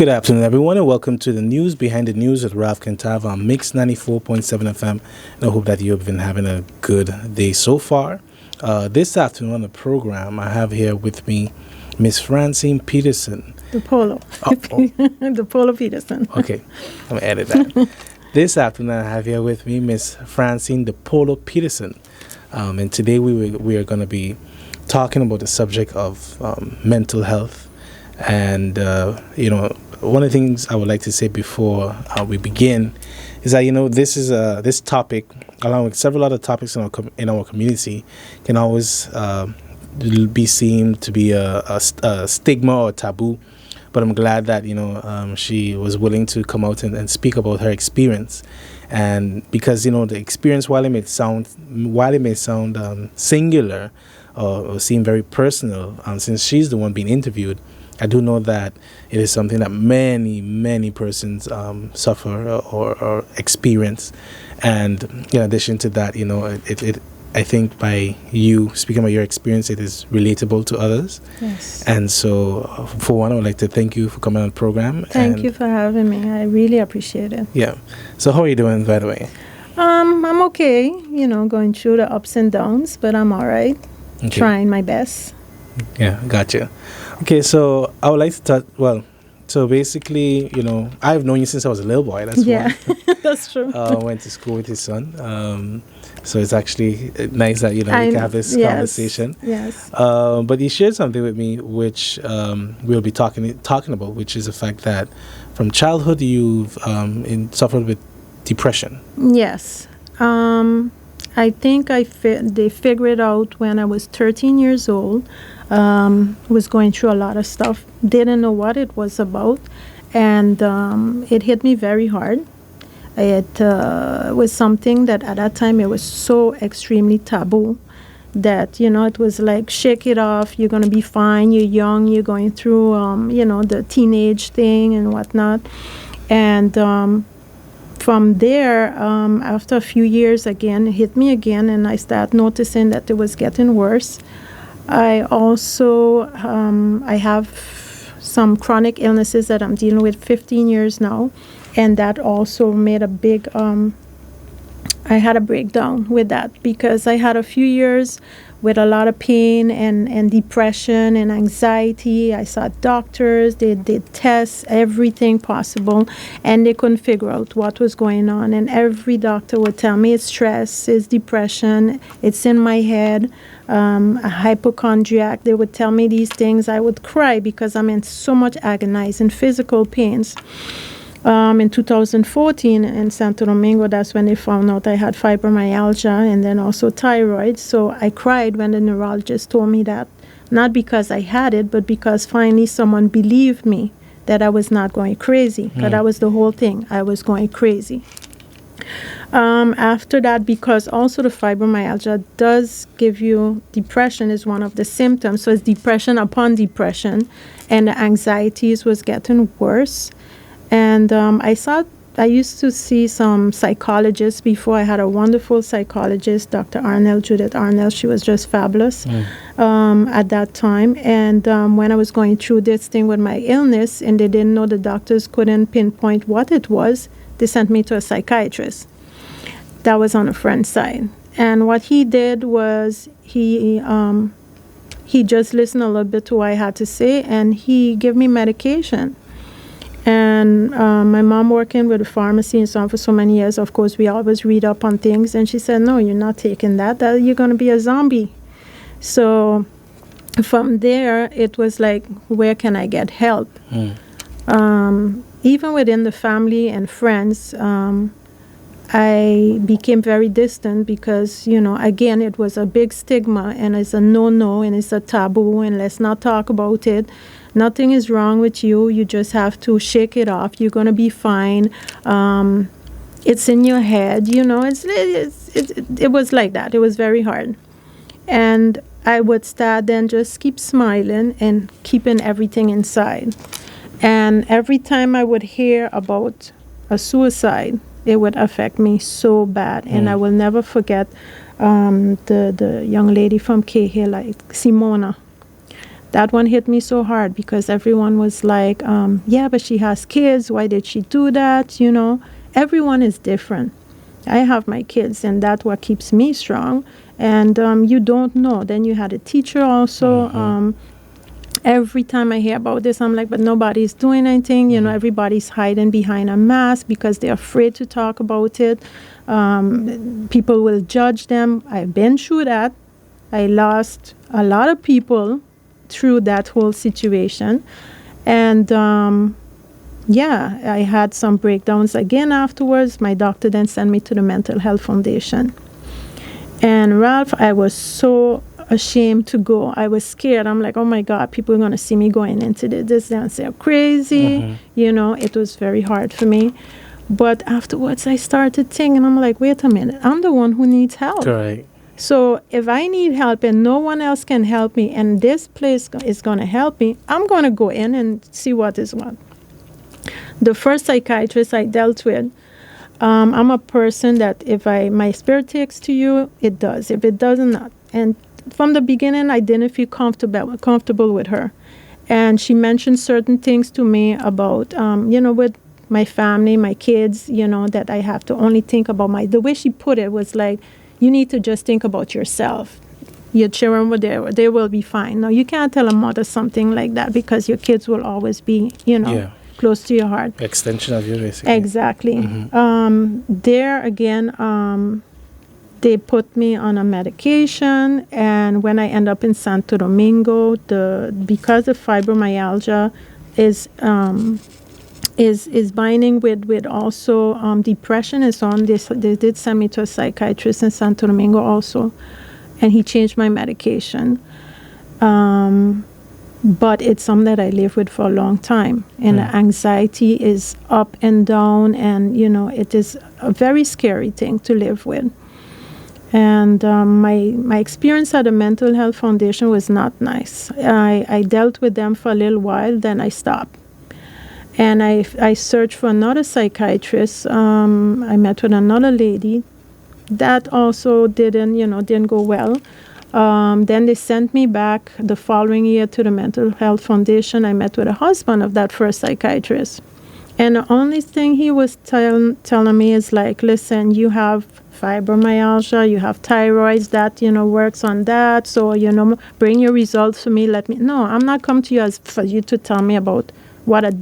Good afternoon, everyone, and welcome to the News Behind the News with Ralph Cantava on Mix 94.7 FM. And I hope that you've been having a good day so far. This afternoon on the program, I have here with me Miss Francine Peterson. The Polo. The Polo Peterson. Okay, I'm going to edit that. This afternoon, I have here with me Miss Francine the Polo Peterson. And today we are going to be talking about the subject of mental health. And, one of the things I would like to say before we begin is that, this is this topic, along with several other topics in our community, can always be seen to be a stigma or taboo. But I'm glad that, she was willing to come out and speak about her experience. And because, the experience, while it may sound singular or seem very personal, since she's the one being interviewed, I do know that it is something that many persons suffer or experience. And in addition to that, I think by you speaking about your experience, it is relatable to others. Yes. And so, for one, I would like to thank you for coming on the program. Thank you for having me. I really appreciate it. Yeah. So how are you doing, by the way? I'm okay, going through the ups and downs, but I'm all right. Okay. Trying my best. Yeah, gotcha. Okay, so I would like to start, so basically, I've known you since I was a little boy. That's one. That's true. Went to school with his son. So it's actually nice that, we can have this conversation. Yes. But you shared something with me, which we'll be talking about, which is the fact that from childhood you've suffered with depression. Yes. I think they figured out when I was 13 years old. Was going through a lot of stuff. Didn't know what it was about. And it hit me very hard. It was something that at that time it was so extremely taboo that, it was like, shake it off, you're going to be fine, you're young, you're going through, the teenage thing and whatnot. And from there, after a few years again, it hit me again, and I started noticing that it was getting worse. I also, I have some chronic illnesses that I'm dealing with 15 years now, and that also made a big, I had a breakdown with that because I had a few years with a lot of pain and depression and anxiety. I saw doctors, they did tests, everything possible, and they couldn't figure out what was going on. And every doctor would tell me it's stress, it's depression, it's in my head, a hypochondriac. They would tell me these things. I would cry because I'm in so much agonizing physical pains. In 2014 in Santo Domingo, that's when they found out I had fibromyalgia and then also thyroid. So I cried when the neurologist told me that, not because I had it, but because finally someone believed me that I was not going crazy. Because that was the whole thing. I was going crazy. After that, because also the fibromyalgia does give you depression is one of the symptoms. So it's depression upon depression, and the anxieties was getting worse. And I used to see some psychologists before. I had a wonderful psychologist, Dr. Judith Arnell. She was just fabulous at that time. And when I was going through this thing with my illness, and they didn't know, the doctors couldn't pinpoint what it was, they sent me to a psychiatrist. That was on a friend's side. And what he did was he just listened a little bit to what I had to say, and he gave me medication. And my mom working with a pharmacy and so on for so many years, of course, we always read up on things. And she said, no, you're not taking that you're going to be a zombie. So from there, it was like, where can I get help? Even within the family and friends, I became very distant because, again, it was a big stigma, and it's a no, and it's a taboo, and let's not talk about it. Nothing is wrong with you. You just have to shake it off. You're going to be fine. It's in your head. It was like that. It was very hard. And I would start then just keep smiling and keeping everything inside. And every time I would hear about a suicide, it would affect me so bad. And I will never forget the young lady from Cahill, like Simona. That one hit me so hard because everyone was like, yeah, but she has kids. Why did she do that? You know, everyone is different. I have my kids, and that's what keeps me strong. And you don't know. Then you had a teacher also. Every time I hear about this, I'm like, but nobody's doing anything. You know, everybody's hiding behind a mask because they're afraid to talk about it. People will judge them. I've been through that. I lost a lot of people through that whole situation. And yeah, I had some breakdowns again afterwards. My doctor then sent me to the Mental Health Foundation. And Ralph, I was so ashamed to go. I was scared. I'm like, oh my God, people are going to see me going into this and say I'm crazy. You know, it was very hard for me. But afterwards, I started thinking, I'm like, wait a minute, I'm the one who needs help. Correct. So if I need help and no one else can help me and this place is going to help me, I'm going to go in and see what is what. The first psychiatrist I dealt with, I'm a person that if my spirit takes to you, it does. If it doesn't, not. And from the beginning, I didn't feel comfortable with her. And she mentioned certain things to me about, you know, with my family, my kids, you know, that I have to only think about the way she put it was like, you need to just think about yourself. Your children were there, they will be fine. Now, you can't tell a mother something like that because your kids will always be, you know, close to your heart. Extension of you, basically. Exactly. There again, they put me on a medication, and when I end up in Santo Domingo, because the fibromyalgia is binding with also depression and so on. They did send me to a psychiatrist in Santo Domingo also, and he changed my medication. But it's something that I live with for a long time, and the anxiety is up and down, and you know it is a very scary thing to live with. And my experience at the Mental Health Foundation was not nice. I dealt with them for a little while, then I stopped. And I searched for another psychiatrist. I met with another lady. That also didn't go well. Then they sent me back the following year to the Mental Health Foundation. I met with the husband of that first psychiatrist. And the only thing he was telling me is like, listen, you have fibromyalgia, you have thyroid that, works on that. So, bring your results to me. No, I'm not coming to you for you to tell me about what a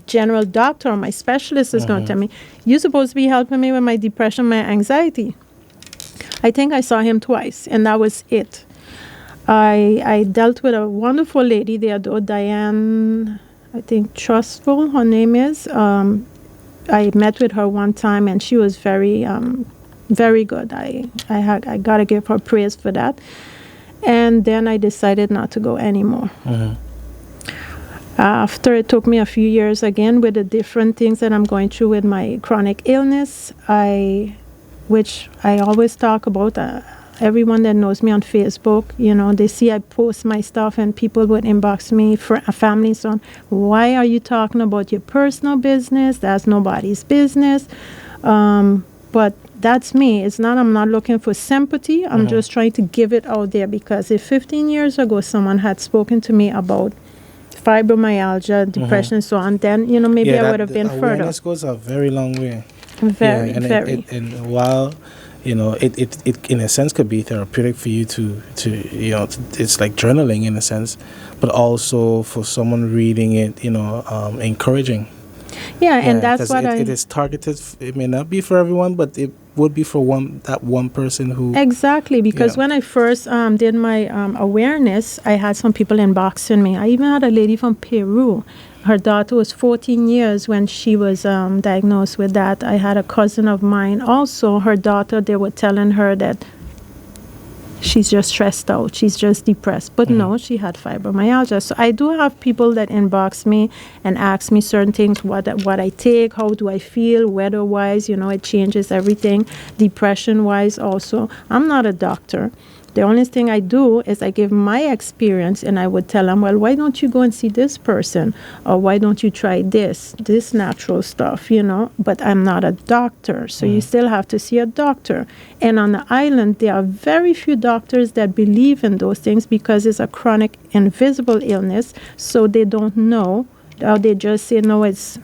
general doctor or my specialist is going to tell me. You're supposed to be helping me with my depression, my anxiety. I think I saw him twice, and that was it. I dealt with a wonderful lady there, though, Diane, I think Trustful, her name is. I met with her one time, and she was very, very good. I got to give her praise for that. And then I decided not to go anymore. After it took me a few years again with the different things that I'm going through with my chronic illness, which I always talk about. Everyone that knows me on Facebook, they see I post my stuff and people would inbox me, family, so on. Why are you talking about your personal business? That's nobody's business. But that's me. I'm not looking for sympathy. I'm just trying to give it out there, because if 15 years ago someone had spoken to me about fibromyalgia, depression, and so on, then, maybe I would have been further. Awareness goes a very long way. Very. And while, it in a sense could be therapeutic for you to it's like journaling in a sense, but also for someone reading it, encouraging. Yeah, and that's what it is targeted. It may not be for everyone, but it would be for that one person who... Exactly, because when I first did my awareness, I had some people inboxing me. I even had a lady from Peru. Her daughter was 14 years when she was diagnosed with that. I had a cousin of mine also, her daughter, they were telling her that she's just stressed out, she's just depressed. But no, she had fibromyalgia. So I do have people that inbox me and ask me certain things, what I take, how do I feel, weather-wise, it changes everything, depression-wise also. I'm not a doctor. The only thing I do is I give my experience, and I would tell them, well, why don't you go and see this person? Or why don't you try this natural stuff, you know? But I'm not a doctor, so you still have to see a doctor. And on the island, there are very few doctors that believe in those things because it's a chronic invisible illness, so they don't know, or they just say, no, it's,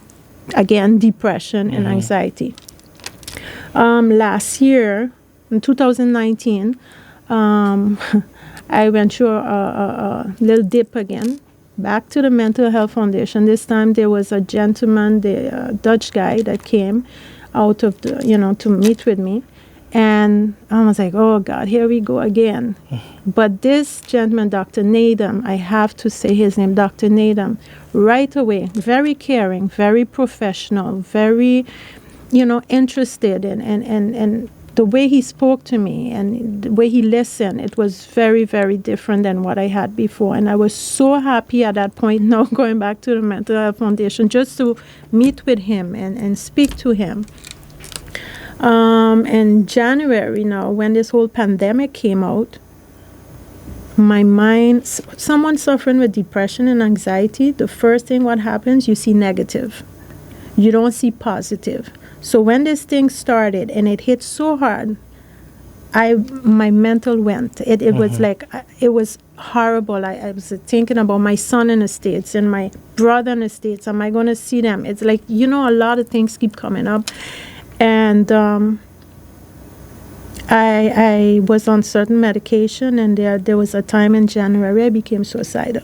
again, depression and anxiety. Last year, in 2019, I went through a little dip again, back to the Mental Health Foundation. This time there was a gentleman, the Dutch guy, that came out of the, to meet with me. And I was like, oh, God, here we go again. But this gentleman, Dr. Nadam, I have to say his name, Dr. Nadam, right away, very caring, very professional, very, interested and the way he spoke to me and the way he listened, it was very, very different than what I had before. And I was so happy at that point now going back to the Mental Health Foundation just to meet with him and speak to him. In January now, when this whole pandemic came out, my mind, someone suffering with depression and anxiety, the first thing what happens, you see negative. You don't see positive. So when this thing started and it hit so hard, my mental went. It was like, it was horrible. I was thinking about my son in the States and my brother in the States. Am I going to see them? It's like, a lot of things keep coming up. And I was on certain medication, and there was a time in January I became suicidal.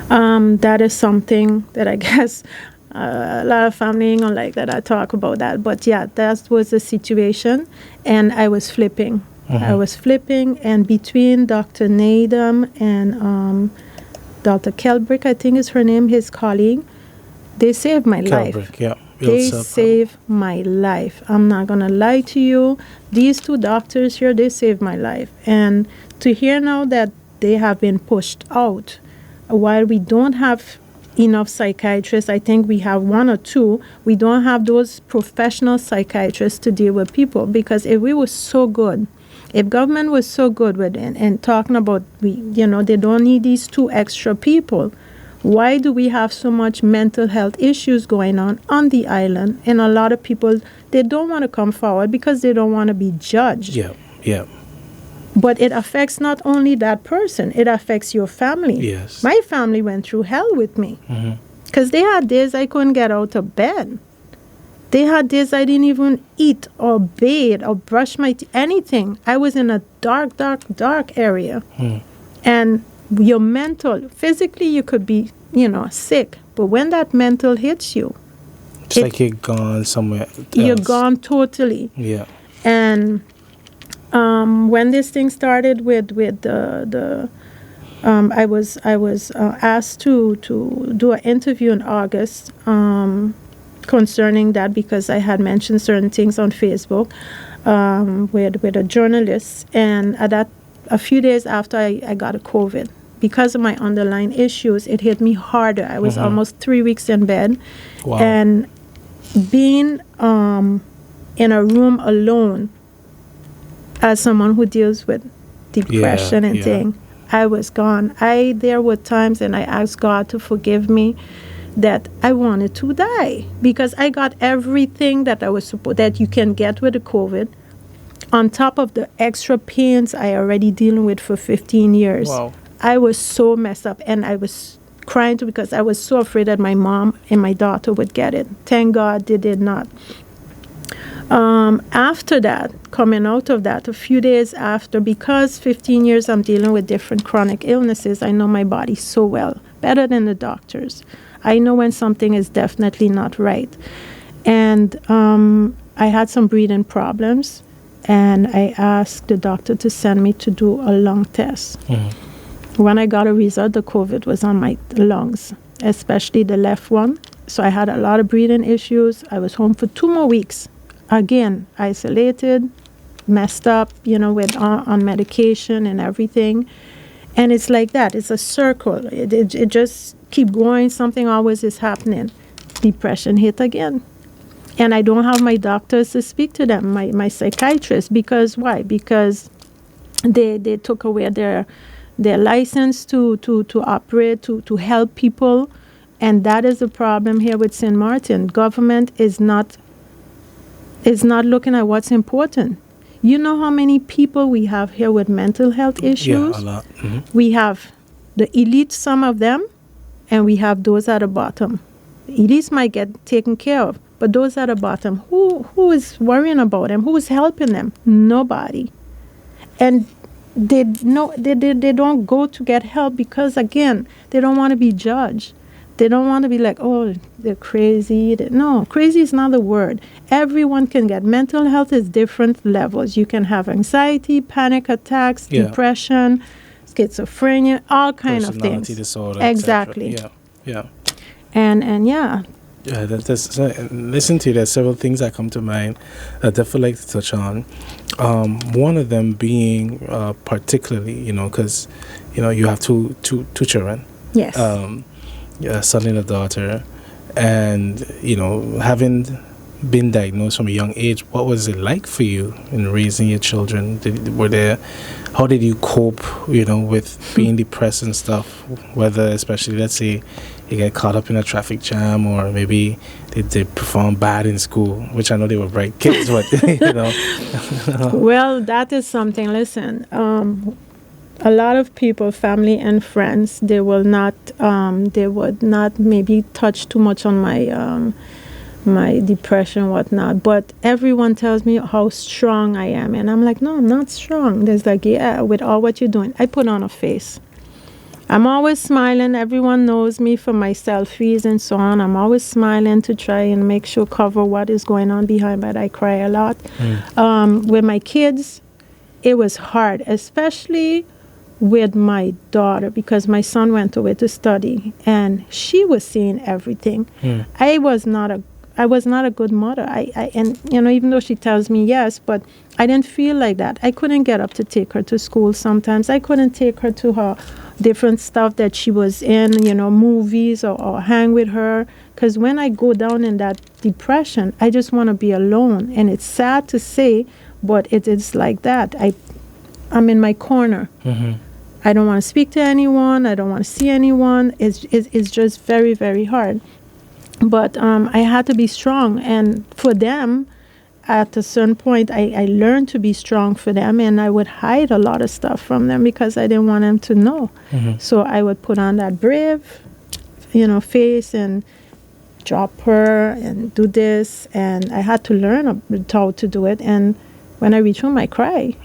That is something that I guess a lot of family ain't gonna like that I talk about that. But yeah, that was the situation, and I was flipping. I was flipping, and between Dr. Nadam and Dr. Kelbrick, I think is her name, his colleague, they saved my life. Kelbrick, yeah. They saved my life. I'm not going to lie to you. These two doctors here, they saved my life. And to hear now that they have been pushed out, while we don't have enough psychiatrists, I think we have one or two, we don't have those professional psychiatrists to deal with people. Because if we were so good, if government was so good with it and talking about, they don't need these 2 extra people, why do we have so much mental health issues going on the island? And a lot of people, they don't want to come forward because they don't want to be judged. Yeah. But it affects not only that person, it affects your family. Yes. My family went through hell with me. Because they had days I couldn't get out of bed. They had days I didn't even eat or bathe or brush my teeth, anything. I was in a dark, dark, dark area. And your mental, physically you could be, sick, but when that mental hits you, it's like you're gone somewhere else. You're gone totally. Yeah. And when this thing started with I was asked to do an interview in August concerning that, because I had mentioned certain things on Facebook with a journalist, and a few days after I got a COVID. Because of my underlying issues, it hit me harder. I was almost 3 weeks in bed. Wow. And being in a room alone, as someone who deals with depression and things, I was gone. There were times, and I asked God to forgive me, that I wanted to die. Because I got everything that that you can get with the COVID, on top of the extra pains I already dealing with for 15 years. Wow. I was so messed up, and I was crying because I was so afraid that my mom and my daughter would get it. Thank God they did not. After that, coming out of that, a few days after, because 15 years I'm dealing with different chronic illnesses, I know my body so well, better than the doctors. I know when something is definitely not right. And I had some breathing problems, and I asked the doctor to send me to do a lung test. When I got a result, the COVID was on my lungs, especially the left one. So I had a lot of breathing issues. I was home for 2 more weeks. Again, isolated, messed up, with on medication and everything. And it's like that. It's a circle. It just keep going. Something always is happening. Depression hit again. And I don't have my doctors to speak to them, my psychiatrist. Because why? Because They took away their license to operate, to help people. And that is the problem here with St. Martin. Government is not looking at what's important. You know how many people we have here with mental health issues? Yeah, a lot. Mm-hmm. We have the elite, some of them, and we have those at the bottom. The elites might get taken care of, but those at the bottom, who is worrying about them? Who is helping them? Nobody. And they don't go to get help because, again, they don't want to be judged. They don't want to be like, oh, they're crazy. No, crazy is not the word. Everyone can get. Mental health is different levels. You can have anxiety, panic attacks, depression, schizophrenia, all kind of things. Personality disorder. Exactly. Yeah. And yeah. Yeah, listen to you, there's several things that come to mind that I definitely like to touch on. One of them being particularly, because, you have two children. Yes. A son and a daughter. And, having been diagnosed from a young age, what was it like for you in raising your children? How did you cope, with being depressed and stuff? Whether, especially, let's say, you get caught up in a traffic jam, or maybe they perform bad in school, which I know they were bright kids, but, Well, that is something. Listen, a lot of people, family and friends, they would not maybe touch too much on my depression, whatnot. But everyone tells me how strong I am. And I'm like, no, I'm not strong. There's like, yeah, with all what you're doing, I put on a face. I'm always smiling. Everyone knows me for my selfies and so on. I'm always smiling to try and make sure cover what is going on behind, but I cry a lot. With my kids, it was hard, especially with my daughter, because my son went away to study and she was seeing everything. I was not a good mother. And even though she tells me yes, but I didn't feel like that. I couldn't get up to take her to school sometimes. I couldn't take her to her different stuff that she was in, movies or hang with her. Because when I go down in that depression, I just want to be alone. And it's sad to say, but it is like that. I'm in my corner. Mm-hmm. I don't want to speak to anyone. I don't want to see anyone. It's just very, very hard. But I had to be strong. And for them, at a certain point, I learned to be strong for them. And I would hide a lot of stuff from them because I didn't want them to know. Mm-hmm. So I would put on that brave, face and drop her and do this. And I had to learn how to do it. And when I reach home, I cry.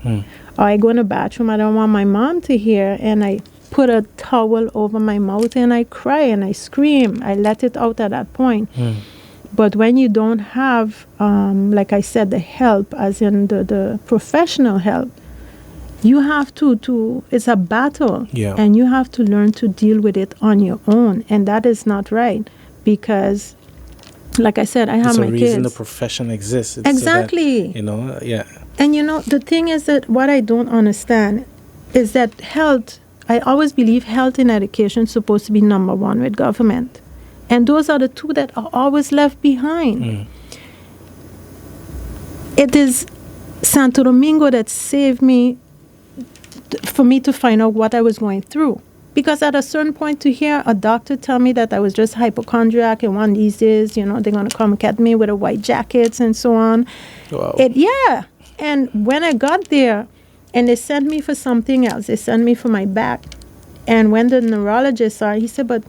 Or I go in the bathroom, I don't want my mom to hear. And I put a towel over my mouth and I cry and I scream. I let it out at that point. But when you don't have, like I said, the help, as in the professional help, you have to it's a battle. Yeah. And you have to learn to deal with it on your own. And that is not right because, like I said, I have my kids. It's the reason the profession exists. It's exactly. So that, yeah. And the thing is that what I don't understand is that health, I always believe health and education is supposed to be number one with government. And those are the two that are always left behind. It is Santo Domingo that saved me for me to find out what I was going through. Because at a certain point to hear a doctor tell me that I was just hypochondriac and one of these days, they're going to come get me with a white jackets and so on. Wow. And when I got there, and they sent me for something else. They sent me for my back. And when the neurologist saw it, he said, but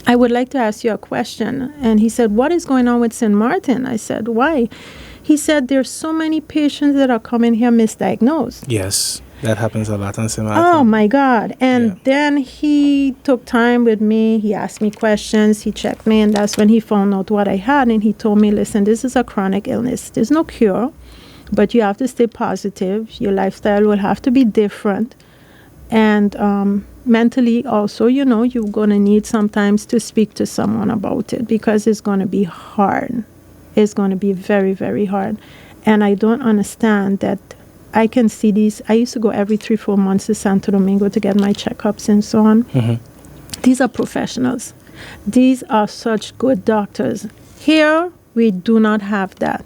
I would like to ask you a question. And he said, what is going on with St. Martin? I said, why? He said, there's so many patients that are coming here misdiagnosed. Yes, that happens a lot on St. Martin. Oh, my God. And then he took time with me. He asked me questions. He checked me. And that's when he found out what I had. And he told me, listen, this is a chronic illness. There's no cure. But you have to stay positive. Your lifestyle will have to be different. And mentally also, you're going to need sometimes to speak to someone about it because it's going to be hard. It's going to be very, very hard. And I don't understand that I can see these. I used to go every 3-4 months to Santo Domingo to get my checkups and so on. Mm-hmm. These are professionals. These are such good doctors. Here, we do not have that.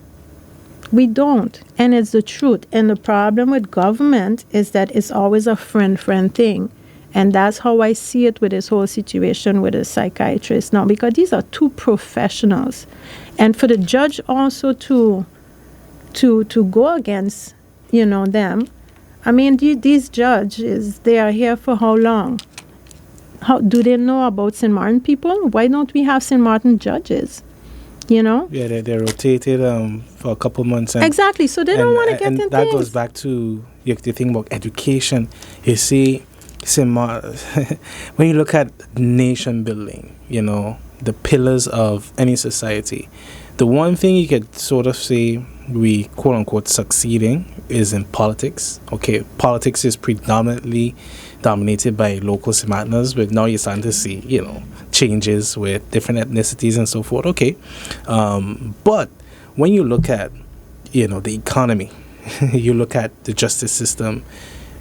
We don't. And it's the truth. And the problem with government is that it's always a friend thing. And that's how I see it with this whole situation with the psychiatrist now, because these are two professionals. And for the judge also to go against, them. I mean, these judges, they are here for how long? How do they know about St. Martin people? Why don't we have St. Martin judges? Yeah, they rotated for a couple months. Exactly. So they don't want to get into that goes back to the thing about education. You see, when you look at nation building, the pillars of any society, the one thing you could sort of say we quote unquote succeeding is in politics. Okay, politics is predominantly dominated by local St. Martiners, but now you're starting to see, changes with different ethnicities and so forth. Okay, but when you look at, the economy, you look at the justice system,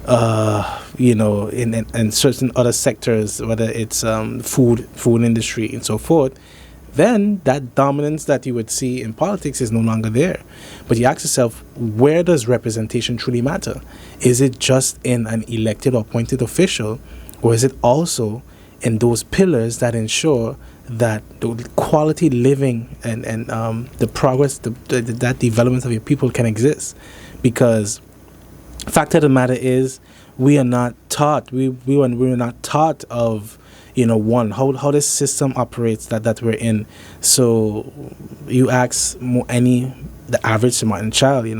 in certain other sectors, whether it's food industry and so forth, then that dominance that you would see in politics is no longer there. But you ask yourself, where does representation truly matter? Is it just in an elected or appointed official, or is it also in those pillars that ensure that the quality living and the progress, that development of your people can exist? Because fact of the matter is, we are not taught. We were not taught of how this system operates that we're in. So you ask the average St. Martin child, you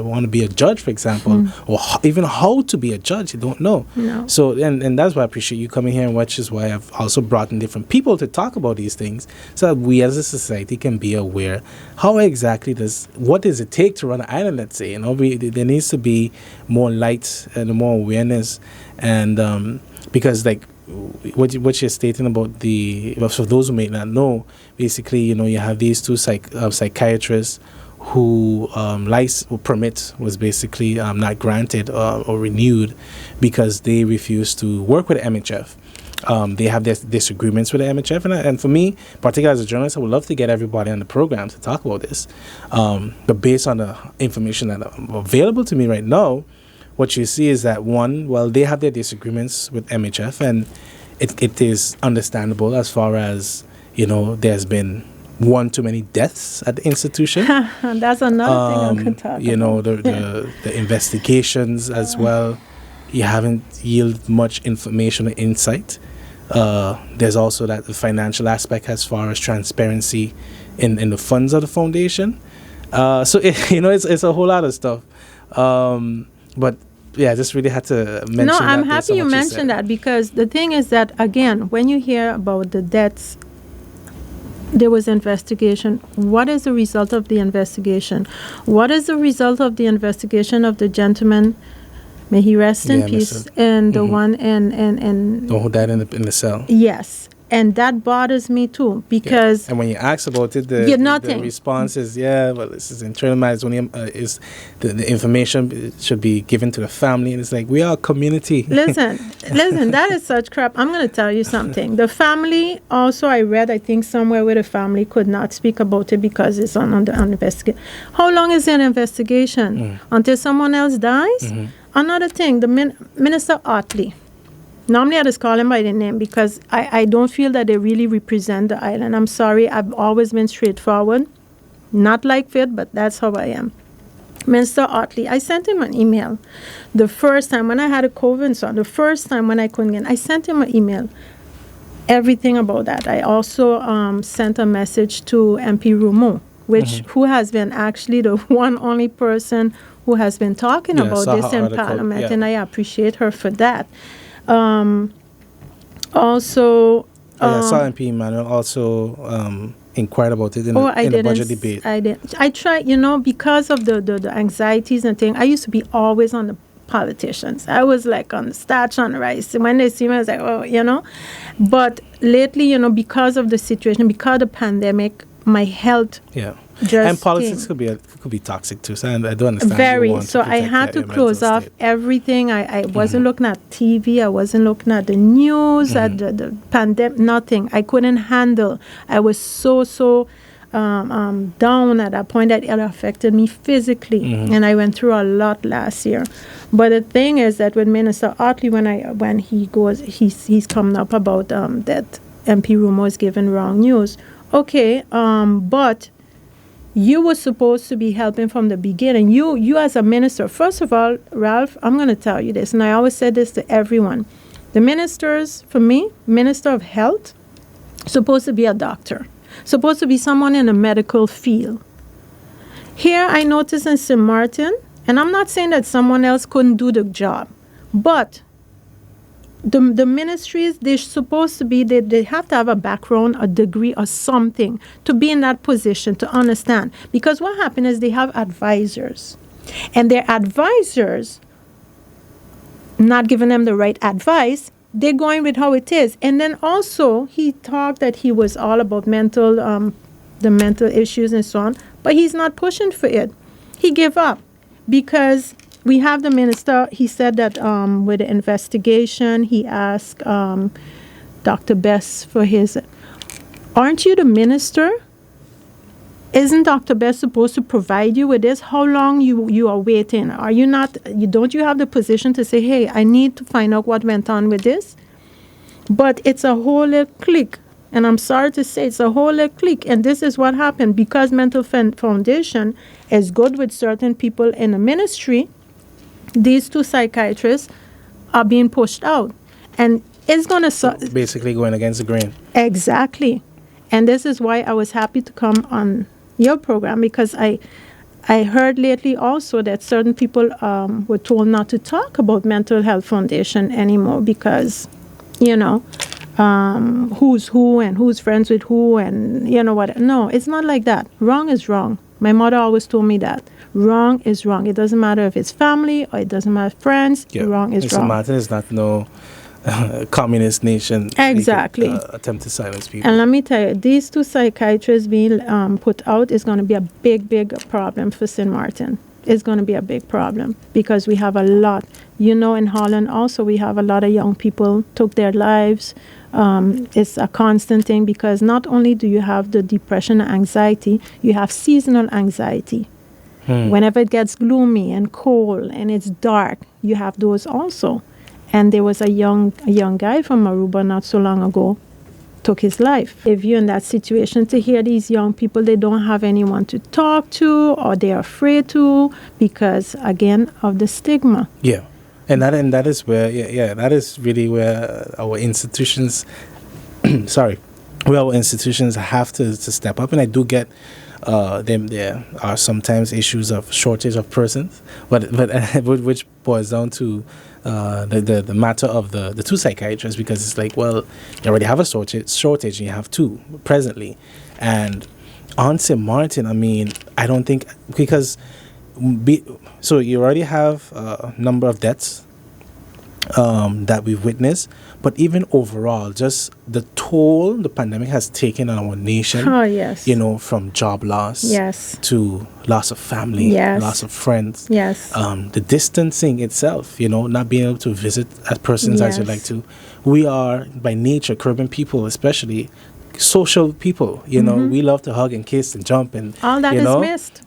want to be a judge, for example, or even how to be a judge, you don't know. No. So and that's why I appreciate you coming here, and which is why I've also brought in different people to talk about these things, so that we as a society can be aware what does it take to run an island, let's say. There needs to be more light and more awareness, and because like what you're stating about for those who may not know, basically, you have these two psychiatrists who permit was basically not granted or renewed because they refused to work with the MHF. They have their disagreements with the MHF, and for me, particularly as a journalist, I would love to get everybody on the program to talk about this. But based on the information that available to me right now, what you see is that they have their disagreements with MHF, and it is understandable as far as, there's been one too many deaths at the institution. That's another thing I could talk about. The investigations as well. You haven't yielded much information or insight. There's also the financial aspect as far as transparency in the funds of the foundation. So it's a whole lot of stuff. But yeah, I just really had to mention that. No, I'm happy you mentioned that, because the thing is that, again, when you hear about the deaths, there was investigation. What is the result of the investigation? What is the result of the investigation of the gentleman, may he rest in peace, and the one and the one who died in the cell? Yes. And that bothers me too, because... And when you ask about it, the response is, this is internalized. Is the information should be given to the family. And it's like, we are a community. Listen, that is such crap. I'm going to tell you something. The family, also, I read, I think, somewhere where the family could not speak about it because it's on investigation. How long is an investigation? Until someone else dies? Another thing, the Minister Otley. Normally, I just call him by the name because I don't feel that they really represent the island. I'm sorry. I've always been straightforward. Not like fit, but that's how I am. Mr. Otley, I sent him an email. The first time when I had a COVID, so the first time when I couldn't get, I sent him an email. Everything about that. I also sent a message to MP Rumo, who has been actually the one only person who has been talking about this in Parliament, and I appreciate her for that. Also, I saw MP Emmanuel also inquired about it in the budget debate. I didn't. I tried, because of the anxieties and things. I used to be always on the politicians. I was like on the starch on the rice. When they see me, I was like, But lately, because of the situation, because of the pandemic, my health. Yeah. And politics could be toxic too. So I don't understand. Very. So I had to close off everything. I wasn't looking at TV. I wasn't looking at the news, at the pandemic, nothing. I couldn't handle. I was so down at a point that it affected me physically, Mm-hmm. and I went through a lot last year. But the thing is that with Minister Otley, when he goes, he's coming up about that MP Rumo is giving wrong news. Okay, but you were supposed to be helping from the beginning. You as a minister, first of all, Ralph, I'm going to tell you this, and I always said this to everyone. The ministers, for me, Minister of Health, supposed to be a doctor, supposed to be someone in the medical field. Here I notice in St. Martin, and I'm not saying that someone else couldn't do the job, but the ministries, they're supposed to be, they have to have a background, a degree, or something to be in that position, to understand. Because what happens is they have advisors, and their advisors not giving them the right advice, they're going with how it is. And then also, he talked that he was all about the mental issues and so on, but he's not pushing for it. He gave up because we have the minister. He said that with the investigation, he asked Dr. Bess for his. Aren't you the minister? Isn't Dr. Bess supposed to provide you with this? How long you are waiting? Are you not? Don't you have the position to say, hey, I need to find out what went on with this? But it's a whole clique. And I'm sorry to say, it's a whole clique. And this is what happened. Because Mental Foundation is good with certain people in the ministry, these two psychiatrists are being pushed out. And it's going to... basically going against the grain. Exactly. And this is why I was happy to come on your program, because I heard lately also that certain people were told not to talk about Mental Health Foundation anymore because, who's who and who's friends with who and what. No, it's not like that. Wrong is wrong. My mother always told me that. Wrong is wrong. It doesn't matter if it's family or it doesn't matter friends. Yeah. Wrong is wrong. St. Martin is not no communist nation. Exactly. Attempt to silence people. And let me tell you, these two psychiatrists being put out is going to be a big, big problem for St. Martin. It's going to be a big problem because we have a lot. In Holland also we have a lot of young people took their lives. It's a constant thing because not only do you have the depression and anxiety, you have seasonal anxiety. Whenever it gets gloomy and cold and it's dark, you have those also. And there was a young guy from Aruba not so long ago took his life. If you're in that situation, to hear these young people, they don't have anyone to talk to or they're afraid to because, again, of the stigma. Yeah. And that is where, that is really where our institutions, where our institutions have to step up. And I do get there are sometimes issues of shortage of persons, but which boils down to the matter of the two psychiatrists, because it's like, well, you already have a shortage and you have two presently. And on St. Martin, I mean, I don't think, because so you already have a number of deaths that we've witnessed, but even overall, just the toll the pandemic has taken on our nation. Oh, yes. From job loss, yes, to loss of family, yes, loss of friends, yes, the distancing itself, not being able to visit as persons as you'd like to. We are by nature urban people, especially social people. We love to hug and kiss and jump and all that is missed.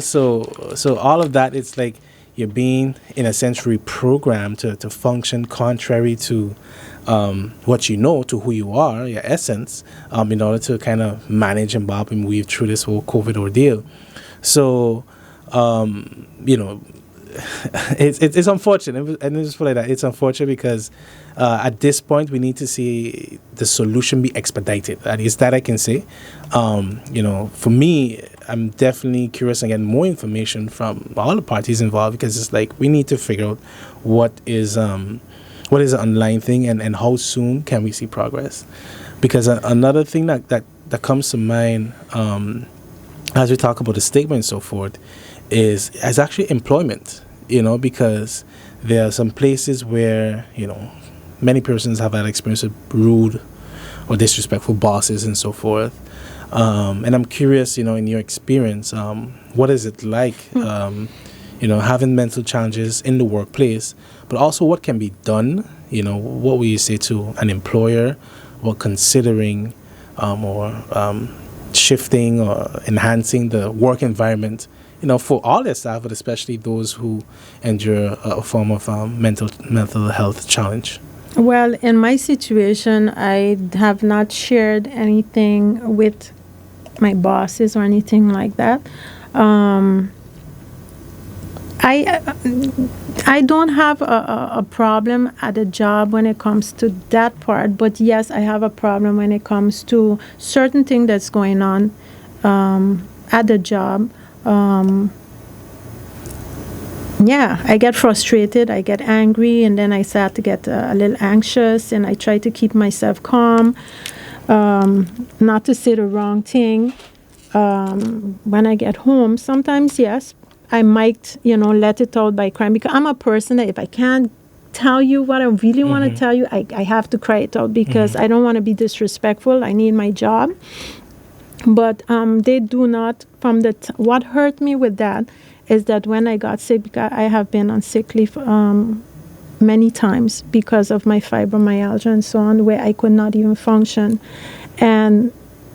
So all of that, it's like you're being, in a sense, reprogrammed to function contrary to what to who you are, your essence, in order to kind of manage and bob and weave through this whole COVID ordeal. So, it's unfortunate, and just put it like that. It's unfortunate because at this point we need to see the solution be expedited. At least that I can say. For me, I'm definitely curious and get more information from all the parties involved, because it's like we need to figure out what is the underlying thing and how soon can we see progress. Because another thing that comes to mind as we talk about the stigma and so forth is actually employment, because there are some places where, many persons have had experience with rude or disrespectful bosses and so forth. And I'm curious, in your experience, what is it like, having mental challenges in the workplace, but also what can be done, what will you say to an employer about considering or shifting or enhancing the work environment, for all their staff, but especially those who endure a form of mental health challenge? Well, in my situation, I have not shared anything with my bosses or anything like that. I don't have a problem at a job when it comes to that part, but yes, I have a problem when it comes to certain thing that's going on at the job. I get frustrated, I get angry, and then I start to get a little anxious, and I try to keep myself calm, not to say the wrong thing. When I get home, sometimes, yes, I might, let it out by crying, because I'm a person that if I can't tell you what I really want to tell you, I have to cry it out, because I don't want to be disrespectful. I need my job. But they do not, what hurt me with that is that when I got sick, because I have been on sick leave many times because of my fibromyalgia and so on, where I could not even function. And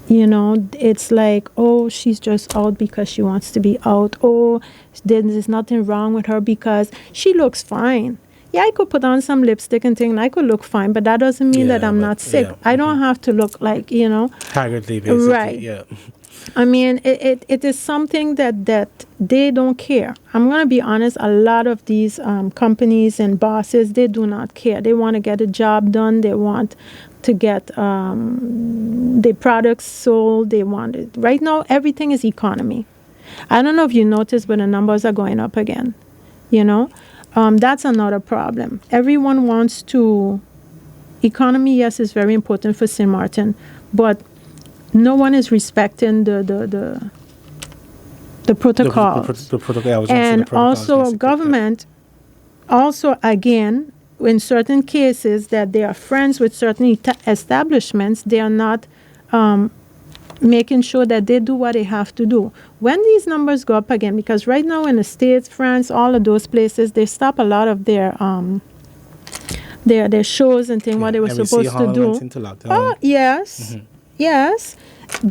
it's like, oh, she's just out because she wants to be out. Oh, there's nothing wrong with her because she looks fine. Yeah, I could put on some lipstick and thing, and I could look fine, but that doesn't mean that I'm not sick. I don't have to look like, haggardly, basically. Right. Yeah. I mean, it is something that they don't care. I'm going to be honest, a lot of these companies and bosses, they do not care. They want to get a job done. They want to get their products sold. They want it. Right now, everything is economy. I don't know if you noticed, but the numbers are going up again. That's another problem. Everyone wants to... Economy, yes, is very important for St. Martin, but no one is respecting the protocols. The protocol, and also government, also again, in certain cases that they are friends with certain establishments, they are not making sure that they do what they have to do. When these numbers go up again, because right now in the States, France, all of those places, they stop a lot of their shows and things, what they were supposed to do. Oh, yes. Yes.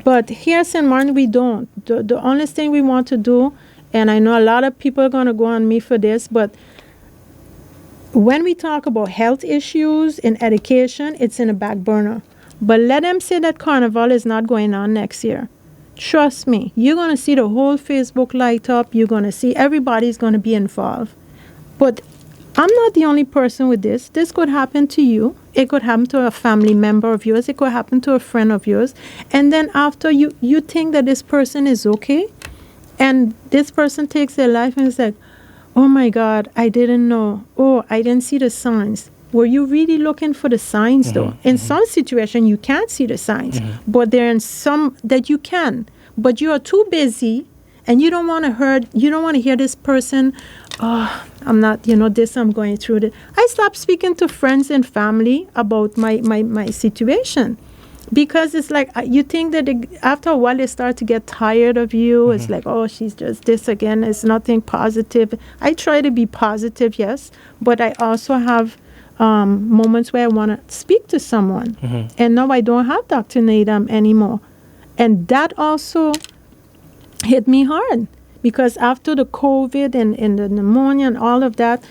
But here at St. Martin, we don't. The only thing we want to do, and I know a lot of people are going to go on me for this, but when we talk about health issues in education, it's in the back burner. But let them say that Carnival is not going on next year. Trust me, you're going to see the whole Facebook light up. You're going to see everybody's going to be involved. But I'm not the only person with this. This could happen to you. It could happen to a family member of yours. It could happen to a friend of yours. And then after you think that this person is okay, and this person takes their life and is like, oh my God, I didn't know. Oh, I didn't see the signs. Were you really looking for the signs though? In some situations, you can't see the signs, but there are some that you can. But you are too busy, and you don't want to hear this person, oh, I'm not, this, I'm going through this. I stopped speaking to friends and family about my situation, because it's like, you think that after a while they start to get tired of you. It's like, oh, she's just this again. It's nothing positive. I try to be positive, yes, but I also have moments where I want to speak to someone. And now I don't have Dr. Nadam anymore. And that also hit me hard, because after the COVID and the pneumonia and all of that,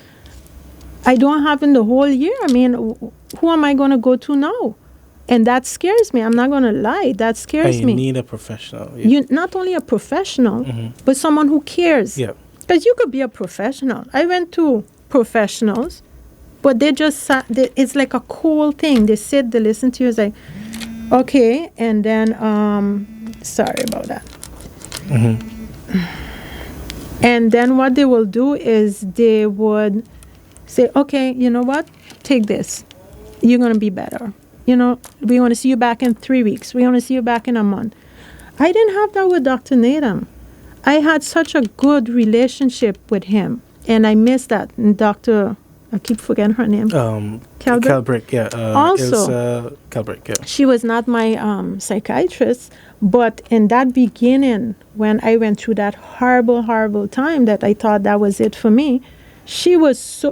I don't have in the whole year. I mean, who am I going to go to now? And that scares me. I'm not going to lie. That scares me. You need a professional. Yeah. You not only a professional, but someone who cares. Yeah. Because you could be a professional. I went to professionals, but they just sat. It's like a cool thing. They sit, they listen to you. It's like, okay, and then sorry about that. And then what they will do is they would say, okay, you know what? Take this. You're going to be better. We want to see you back in 3 weeks. We want to see you back in a month. I didn't have that with Dr. Nadam. I had such a good relationship with him, and I miss that. And I keep forgetting her name. Calbrick, yeah. Also, Calbrick, yeah. She was not my psychiatrist, but in that beginning, when I went through that horrible, horrible time that I thought that was it for me, she was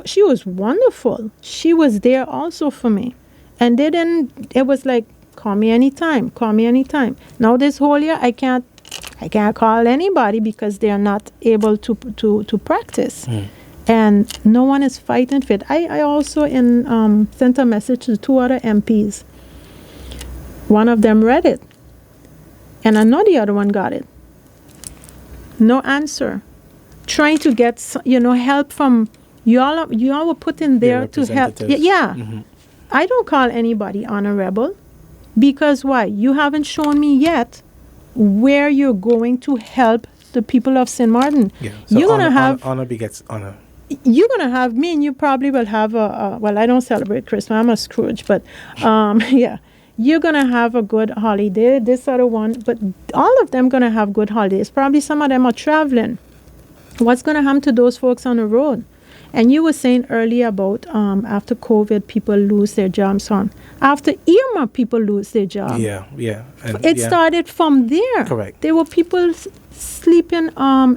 wonderful. She was there also for me. And it was like, Call me anytime. Call me anytime. Now this whole year, I can't call anybody because they are not able to practice. And no one is fighting fit. I also sent a message to 2 other MPs. One of them read it. And I know the other one got it. No answer. Trying to get help from y'all were put in there to help. Yeah. I don't call anybody honorable because why? You haven't shown me yet where you're going to help the people of St. Martin. Yeah. So you're gonna have honor begets honor. You're gonna have me, and you probably will have well, I don't celebrate Christmas. I'm a Scrooge, but yeah. You're going to have a good holiday, this other one, but all of them going to have good holidays. Probably some of them are traveling. What's going to happen to those folks on the road? And you were saying earlier about after COVID, people lose their jobs. After Irma, people lose their job. Yeah. And it started from there. Correct. There were people sleeping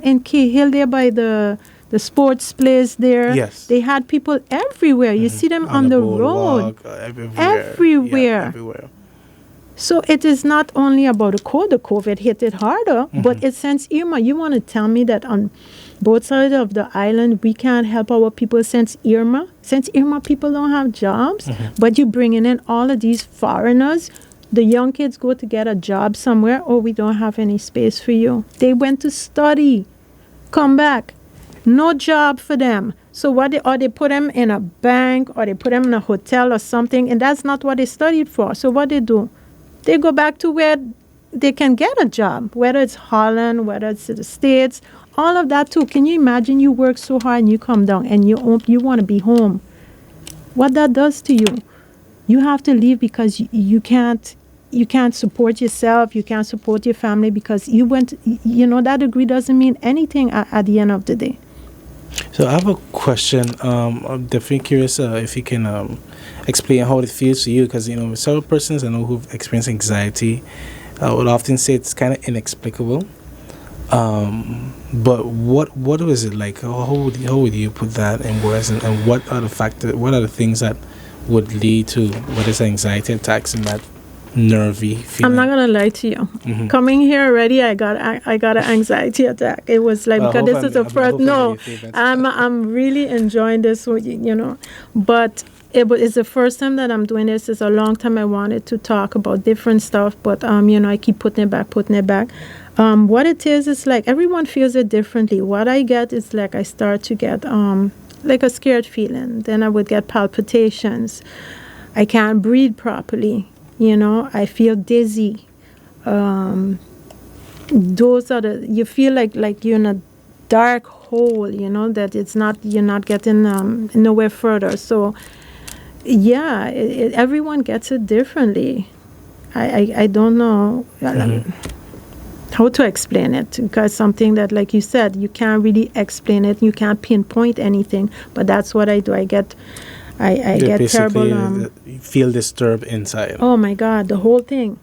in Cahill there by the sports place there. Yes. They had people everywhere. You see them on the road. Everywhere. Yeah, everywhere. So it is not only about the COVID hit it harder, but it's since Irma. You want to tell me that on both sides of the island, we can't help our people since Irma? Since Irma, people don't have jobs, but you bringing in all of these foreigners. The young kids go to get a job somewhere. Oh, we don't have any space for you. They went to study. Come back. No job for them. So they put them in a bank or they put them in a hotel or something, and that's not what they studied for. So what they do? They go back to where they can get a job, whether it's Holland, whether it's the States, all of that too. Can you imagine you work so hard and you come down and you want to be home? What that does to you? You have to leave because you can't support yourself, you can't support your family because you went, that degree doesn't mean anything at the end of the day. So I have a question. I'm definitely curious if you can explain how it feels to you, because with several persons I know who've experienced anxiety, I would often say it's kind of inexplicable. But what was it like? How would you put that in words, and what are the things that would lead to what is anxiety attacks and that nervy feeling? I'm not gonna lie to you. Coming here already, I got an anxiety attack. It was like because this is the first. No, I'm really enjoying this. But it's the first time that I'm doing this. It's a long time I wanted to talk about different stuff, but I keep putting it back. What it is like everyone feels it differently. What I get is like I start to get like a scared feeling. Then I would get palpitations. I can't breathe properly. I feel dizzy. Those are you feel like you're in a dark hole, that you're not getting nowhere further. So, yeah, everyone gets it differently. I don't know how to explain it, because something that, like you said, you can't really explain it. You can't pinpoint anything, but that's what I do. I get terrible. You feel disturbed inside. Oh my God, the whole thing,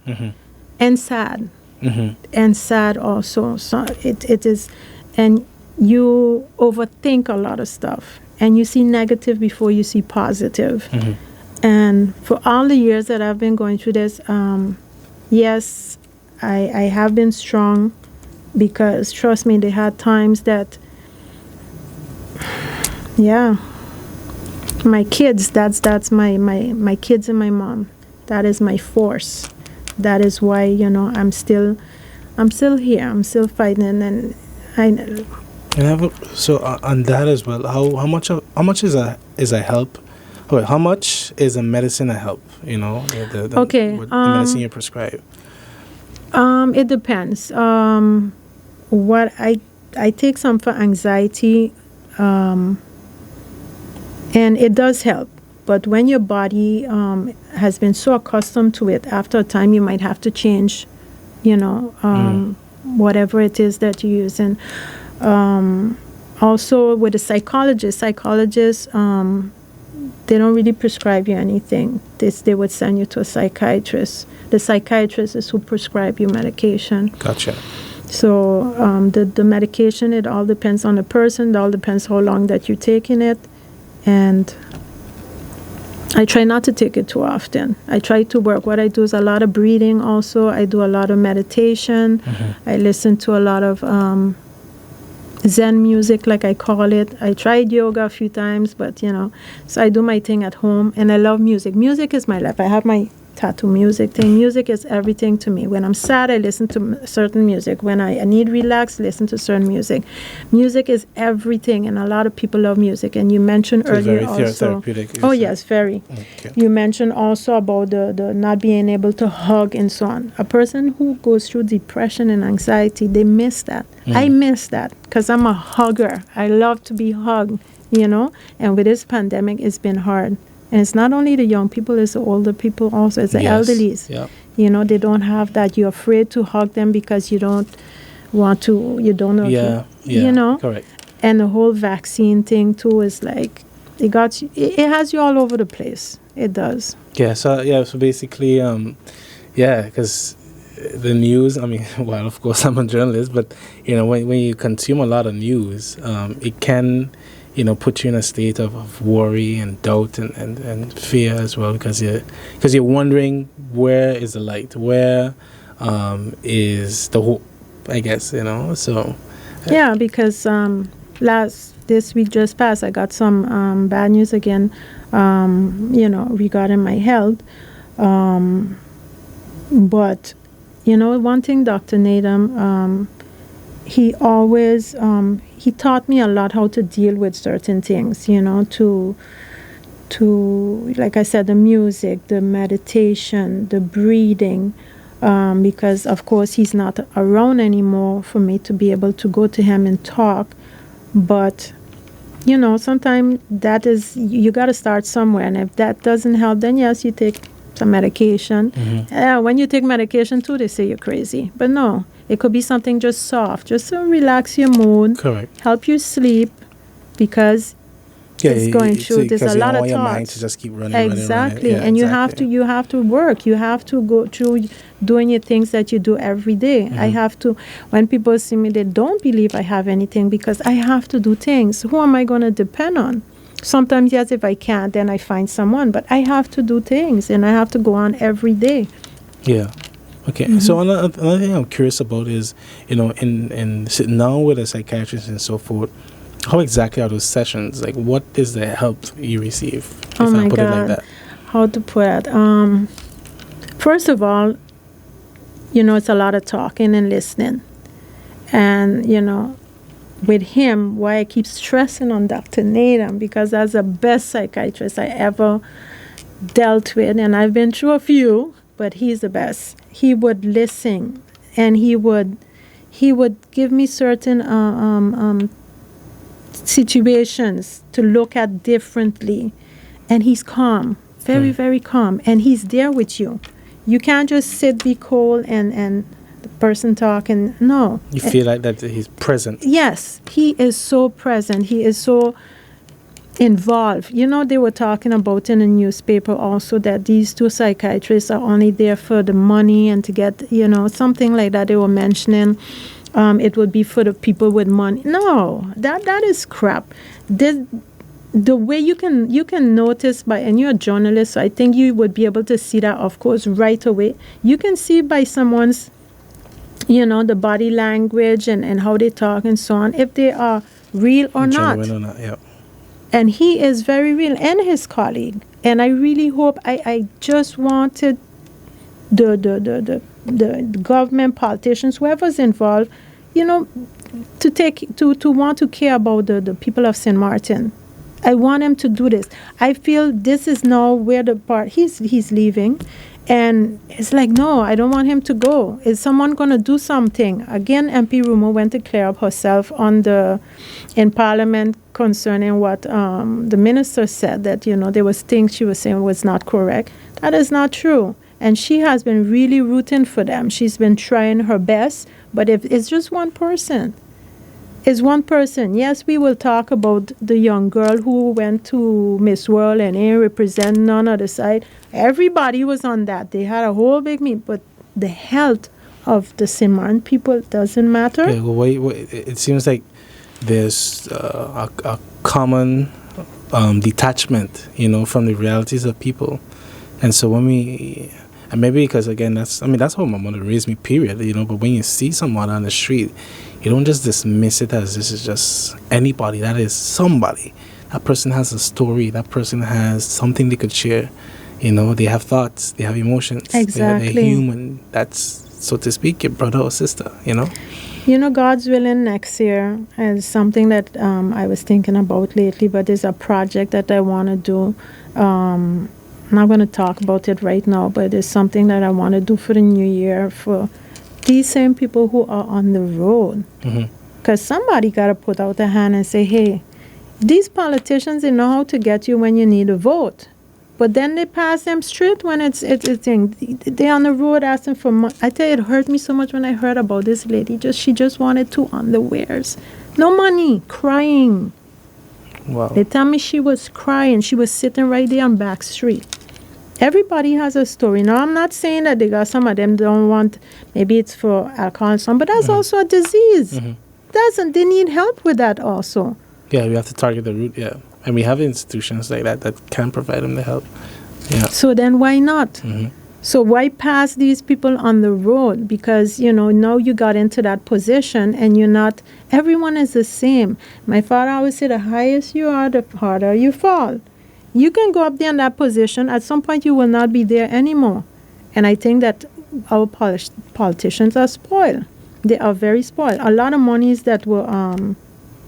and sad, and sad also. So it is, and you overthink a lot of stuff, and you see negative before you see positive. And for all the years that I've been going through this, yes, I have been strong, because trust me, they had times that, yeah. My kids, that's my kids and my mom. That is my force. That is why, I'm still here. I'm still fighting, and so on that as well, how much is a help? Wait, how much is a medicine a help? The medicine you prescribe. It depends. What I take some for anxiety. And it does help. But when your body has been so accustomed to it, after a time you might have to change, whatever it is that you use. And also with a psychologist, they don't really prescribe you anything. They would send you to a psychiatrist. The psychiatrist is who prescribe you medication. Gotcha. So the medication, it all depends on the person. It all depends how long that you're taking it. And I try not to take it too often. I try to work. What I do is a lot of breathing also. I do a lot of meditation. I listen to a lot of Zen music, like I call it. I tried yoga a few times, but, so I do my thing at home. And I love music. Music is my life. I have my tattoo music thing. Music is everything to me. When I'm sad, I listen to certain music. When I need relax, listen to certain music. Music is everything, and a lot of people love music. And you mentioned earlier very also. Therapeutic. Oh yes, very. Okay. You mentioned also about the not being able to hug and so on. A person who goes through depression and anxiety, they miss that. I miss that because I'm a hugger. I love to be hugged, And with this pandemic, it's been hard. And it's not only the young people, it's the older people also. It's the elderlies. Yep. They don't have that. You're afraid to hug them because you don't want to, you don't know. Correct. And the whole vaccine thing too is like, it has you all over the place. It does. Yeah, so basically, because the news, well, of course I'm a journalist, but, when you consume a lot of news, it can put you in a state of worry and doubt and fear as well, because you're wondering, where is the light, where is the hope, I guess, so. Yeah, because this week just passed, I got some bad news again, regarding my health. But, one thing, Dr. Nadam, he always, he taught me a lot how to deal with certain things, to, like I said, the music, the meditation, the breathing, because, of course, he's not around anymore for me to be able to go to him and talk. But, sometimes that is, you got to start somewhere. And if that doesn't help, then yes, you take some medication. When you take medication too, they say you're crazy. But no, it could be something just soft, just to relax your mood. Correct. Help you sleep, because it's going through. There's a lot of your thoughts. mind to just keep running. Exactly. Yeah, and exactly. you have to work. You have to go through doing your things that you do every day. I have to, when people see me, they don't believe I have anything, because I have to do things. Who am I going to depend on? Sometimes, yes, if I can't, then I find someone. But I have to do things, and I have to go on every day. Yeah. Okay. So another thing I'm curious about is, in sitting down with a psychiatrist and so forth, how exactly are those sessions? Like, what is the help you receive? If I put it like that. How to put it? First of all, it's a lot of talking and listening. And, with him, why I keep stressing on Dr. Nadam, because that's the best psychiatrist I ever dealt with, and I've been through a few, but he's the best. He would listen, and he would give me certain situations to look at differently, and he's calm, very, very calm, and he's there with you. You can't just sit, be cold, and the person talking. No. You feel like that he's present. Yes, he is so present. He is so involved. They were talking about in the newspaper also that these two psychiatrists are only there for the money and to get, something like that they were mentioning. It would be for the people with money. No, that is crap. The way you can notice by, and you're a journalist, so I think you would be able to see that, of course, right away. You can see by someone's, the body language and how they talk and so on, if they are real or not. Genuine or not, yeah. And he is very real, and his colleague. And I really hope, I just wanted the government, politicians, whoever's involved, to want to care about the people of St. Martin. I want him to do this. I feel this is now where the part, he's leaving. And it's like, no, I don't want him to go. Is someone going to do something? Again, MP Rumo went to clear up herself in Parliament concerning what the minister said, that, there was things she was saying was not correct. That is not true. And she has been really rooting for them. She's been trying her best. But if it's just one person, yes, we will talk about the young girl who went to Miss World and ain't represent none other side. Everybody was on that. They had a whole big meet, but the health of the St. Martin people doesn't matter. Okay, well, it seems like there's a common detachment, from the realities of people. And so and maybe because again, that's how my mother raised me, period, but when you see someone on the street, you don't just dismiss it as this is just anybody. That is somebody. That person has a story. That person has something they could share. They have thoughts. They have emotions. Exactly. They're human. That's, so to speak, your brother or sister, God's willing, next year is something that I was thinking about lately, but there's a project that I want to do. I'm not going to talk about it right now, but it's something that I want to do for the new year for these same people who are on the road. Because somebody got to put out a hand and say, hey, these politicians, they know how to get you when you need a vote. But then they pass them straight when it's a thing. They're on the road asking for money. I tell you, it hurt me so much when I heard about this lady. She just wanted 2 underwears. No money, crying. Wow. They tell me she was crying. She was sitting right there on back street. Everybody has a story. Now, I'm not saying that some of them don't want, maybe it's for alcohol, but that's also a disease. They need help with that also. Yeah, we have to target the root, yeah. And we have institutions like that can provide them the help. Yeah. So then why not? So why pass these people on the road? Because, now you got into that position and you're not, everyone is the same. My father always said, the highest you are, the harder you fall. You can go up there in that position. At some point, you will not be there anymore. And I think that our politicians are spoiled. They are very spoiled. A lot of monies that were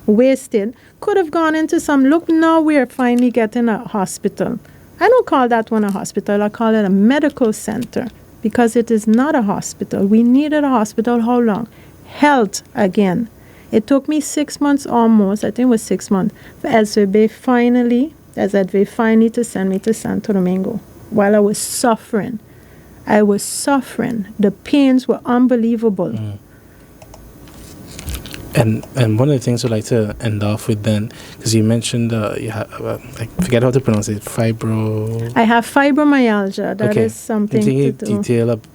wasted could have gone into look, now we're finally getting a hospital. I don't call that one a hospital. I call it a medical center because it is not a hospital. We needed a hospital. How long? Health again. It took me 6 months almost, I think it was 6 months, for Advocacy finally to send me to Santo Domingo while I was suffering. The pains were unbelievable. And one of the things I'd like to end off with then, because you mentioned you have, I forget how to pronounce it, I have fibromyalgia. That is something Can you to do. detail up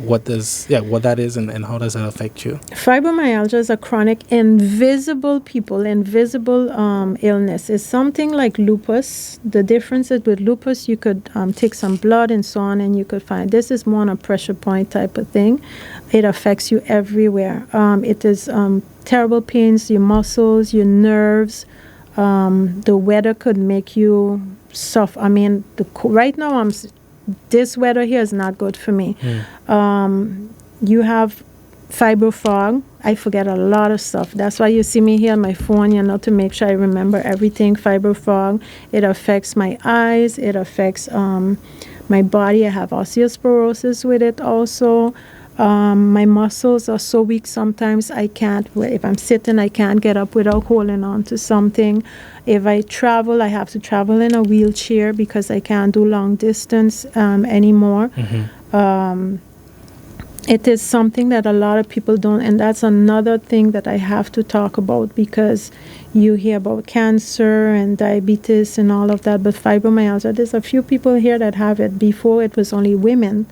what that is and how does that affect you? Fibromyalgia is a chronic invisible illness. It's something like lupus. The difference is with lupus, you could take some blood and so on, and you could find this is more on a pressure point type of thing. It affects you everywhere. It is terrible pains, your muscles, your nerves. The weather could make you suffer. I mean, right now this weather here is not good for me. You have fibro fog. I forget a lot of stuff. That's why you see me here on my phone, to make sure I remember everything. Fibro fog. It affects my eyes. It affects my body. I have osteoporosis with it also. My muscles are so weak sometimes I can't, if I'm sitting, I can't get up without holding on to something. If I travel, I have to travel in a wheelchair because I can't do long distance anymore. It is something that a lot of people don't, and that's another thing that I have to talk about because you hear about cancer and diabetes and all of that, but fibromyalgia, there's a few people here that have it. Before it was only women.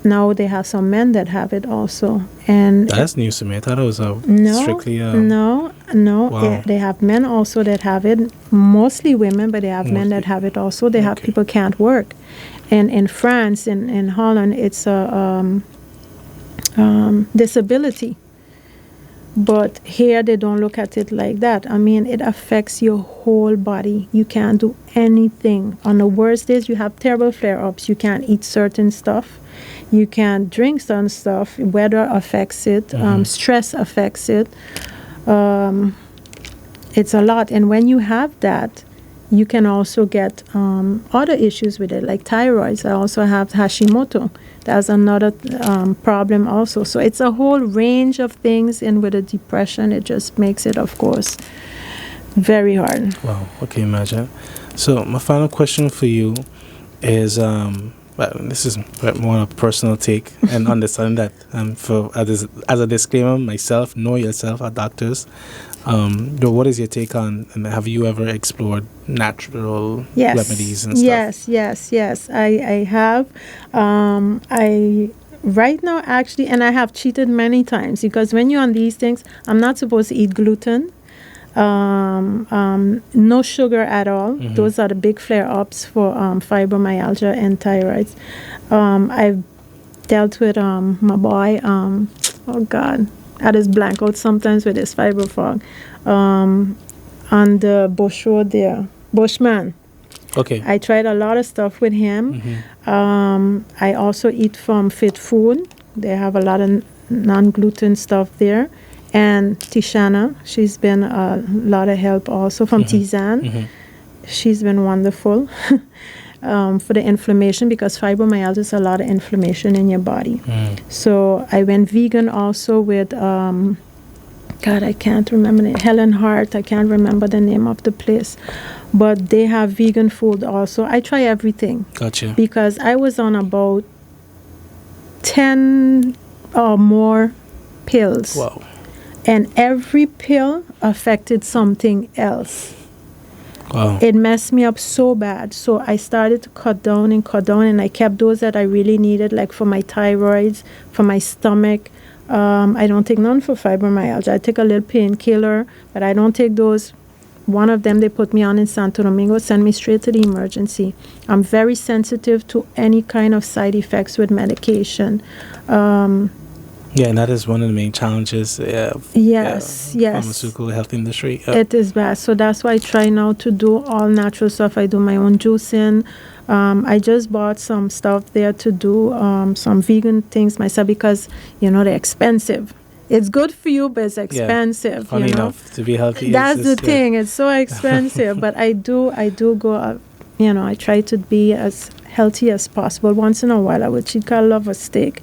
Now they have some men that have it also, and that's news to me. I thought it was strictly no. Wow. They have men also that have it. Mostly women, but they have men that have it also. They have people can't work, and in France, in Holland, it's a disability. But here they don't look at it like that. I mean, it affects your whole body. You can't do anything. On the worst days, you have terrible flare-ups. You can't eat certain stuff. You can't drink some stuff. Weather affects it. Stress affects it. It's a lot. And when you have that, you can also get other issues with it, like thyroid. I also have Hashimoto. That's another problem also. So it's a whole range of things. And with a depression, it just makes it, of course, very hard. Wow. Okay, imagine. So my final question for you is... this is more a personal take and understanding that as a disclaimer, myself, know yourself, are doctors. What is your take on, and have you ever explored natural remedies and stuff? Yes. I have. Right now, actually, and I have cheated many times because when you're on these things, I'm not supposed to eat gluten. No sugar at all. Those are the big flare-ups for fibromyalgia and thyroids. I've dealt with my boy, oh God, I just blank out sometimes with his fibro fog. On the Bush Road there, Bushman. Okay. I tried a lot of stuff with him. I also eat from Fit Food. They have a lot of non-gluten stuff there. And Tishana, she's been a lot of help also from Tizan. She's been wonderful for the inflammation, because fibromyalgia is a lot of inflammation in your body. So I went vegan also with, God, I can't remember it, Helen Hart, I can't remember the name of the place. But they have vegan food also. I try everything. Gotcha. Because I was on about 10 or more pills. Wow. And every pill affected something else. Wow. It messed me up so bad. So I started to cut down, and I kept those that I really needed, like for my thyroids, for my stomach. I don't take none for fibromyalgia. I take a little painkiller, but I don't take those. One of them they put me on in Santo Domingo, send me straight to the emergency. I'm very sensitive to any kind of side effects with medication. Yeah, and that is one of the main challenges of pharmaceutical health industry. It is bad. So that's why I try now to do all natural stuff. I do my own juicing. I just bought some stuff there to do some vegan things myself, because, they're expensive. It's good for you, but it's expensive. Funny enough, to be healthy. That's the thing. It's so expensive. But I do go up. I try to be as healthy as possible. Once in a while, I would cheat. I love a steak.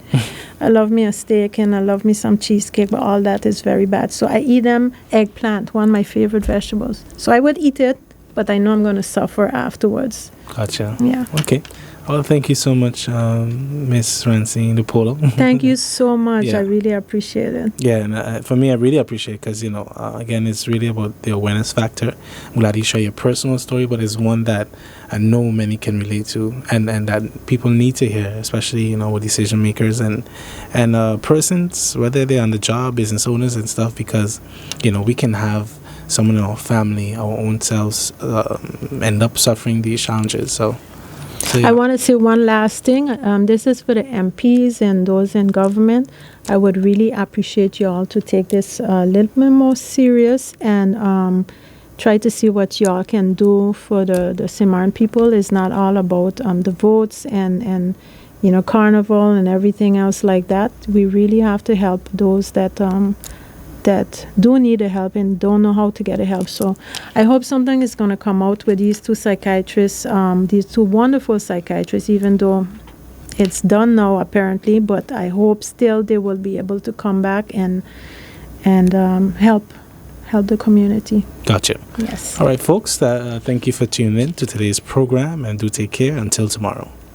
I love me a steak, and I love me some cheesecake, but all that is very bad. So I eat eggplant, one of my favorite vegetables. So I would eat it, but I know I'm going to suffer afterwards. Gotcha. Yeah. Okay. Well, thank you so much, Miss Francine de Polo. Thank you so much. I really appreciate it. Yeah, and for me, I really appreciate it because, again, it's really about the awareness factor. I'm glad you share your personal story, but it's one that I know many can relate to, and that people need to hear, especially, with decision makers and persons, whether they're on the job, business owners and stuff, because, we can have someone in our family, our own selves, end up suffering these challenges. So yeah. I want to say one last thing. This is for the MPs and those in government. I would really appreciate you all to take this a little bit more serious and try to see what y'all can do for the Cimarron people. It's not all about the votes and carnival and everything else like that. We really have to help those that do need a help and don't know how to get a help. So I hope something is going to come out with these two psychiatrists, these two wonderful psychiatrists, even though it's done now apparently, but I hope still they will be able to come back and help the community. Gotcha. Yes. All right, folks, thank you for tuning in to today's program, and do take care until tomorrow.